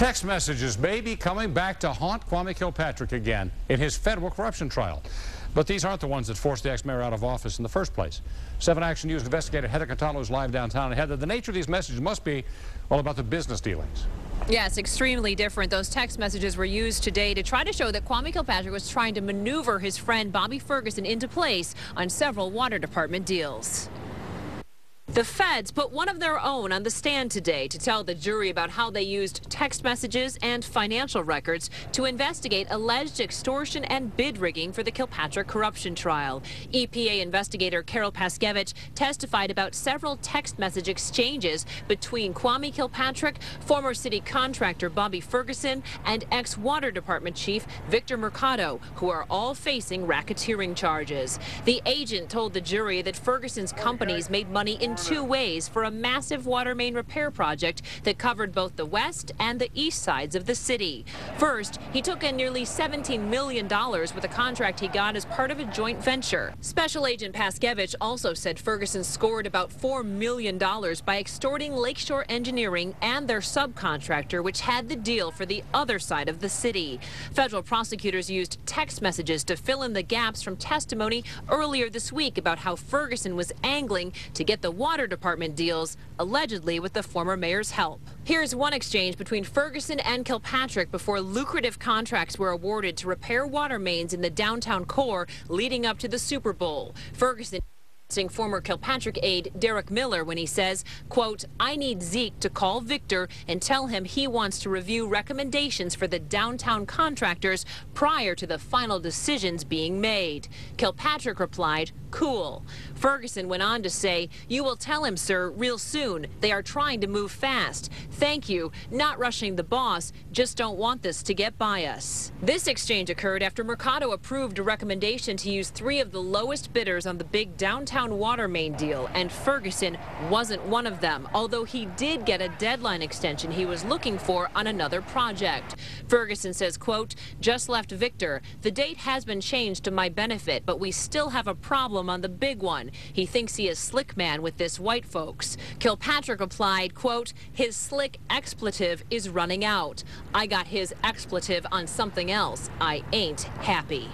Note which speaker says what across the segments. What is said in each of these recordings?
Speaker 1: Text messages may be coming back to haunt Kwame Kilpatrick again in his federal corruption trial. But these aren't the ones that forced the ex-mayor out of office in the first place. 7 Action News investigator Heather Catalo is live downtown. And Heather, the nature of these messages must be all about the business dealings.
Speaker 2: Yes, extremely different. Those text messages were used today to try to show that Kwame Kilpatrick was trying to maneuver his friend Bobby Ferguson into place on several water department deals. The feds put one of their own on the stand today to tell the jury about how they used text messages and financial records to investigate alleged extortion and bid rigging for the Kilpatrick corruption trial. EPA investigator Carol Paskevich testified about several text message exchanges between Kwame Kilpatrick, former city contractor Bobby Ferguson, and ex-water department chief Victor Mercado, who are all facing racketeering charges. The agent told the jury that Ferguson's companies made money in 2 ways for a massive water main repair project that covered both the west and the east sides of the city. First, he took in nearly $17 million with a contract he got as part of a joint venture. Special Agent Paskevich also said Ferguson scored about $4 million by extorting Lakeshore Engineering and their subcontractor, which had the deal for the other side of the city. Federal prosecutors used text messages to fill in the gaps from testimony earlier this week about how Ferguson was angling to get the water department deals, allegedly with the former mayor's help. Here's one exchange between Ferguson and Kilpatrick before lucrative contracts were awarded to repair water mains in the downtown core leading up to the Super Bowl. Ferguson former Kilpatrick aide Derek Miller when he says, quote, "I need Zeke to call Victor and tell him he wants to review recommendations for the downtown contractors prior to the final decisions being made." Kilpatrick replied, "Cool." Ferguson went on to say, "You will tell him, sir, real soon. They are trying to move fast. Thank you. Not rushing the boss. Just don't want this to get by us." This exchange occurred after Mercado approved a recommendation to use 3 of the lowest bidders on the big downtown water main deal, and Ferguson wasn't one of them, although he did get a deadline extension he was looking for on another project. Ferguson says, quote, "Just left Victor. The date has been changed to my benefit, but we still have a problem on the big one. He thinks he is slick man with this white folks." Kilpatrick replied, quote, "His slick expletive is running out. I got his expletive on something else. I ain't happy."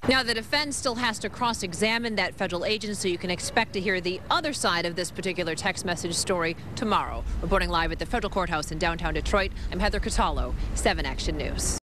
Speaker 2: Now, the defense still has to cross-examine that federal agent, so you can expect to hear the other side of this particular text message story tomorrow. Reporting live at the federal courthouse in downtown Detroit, I'm Heather Catalo, 7 Action News.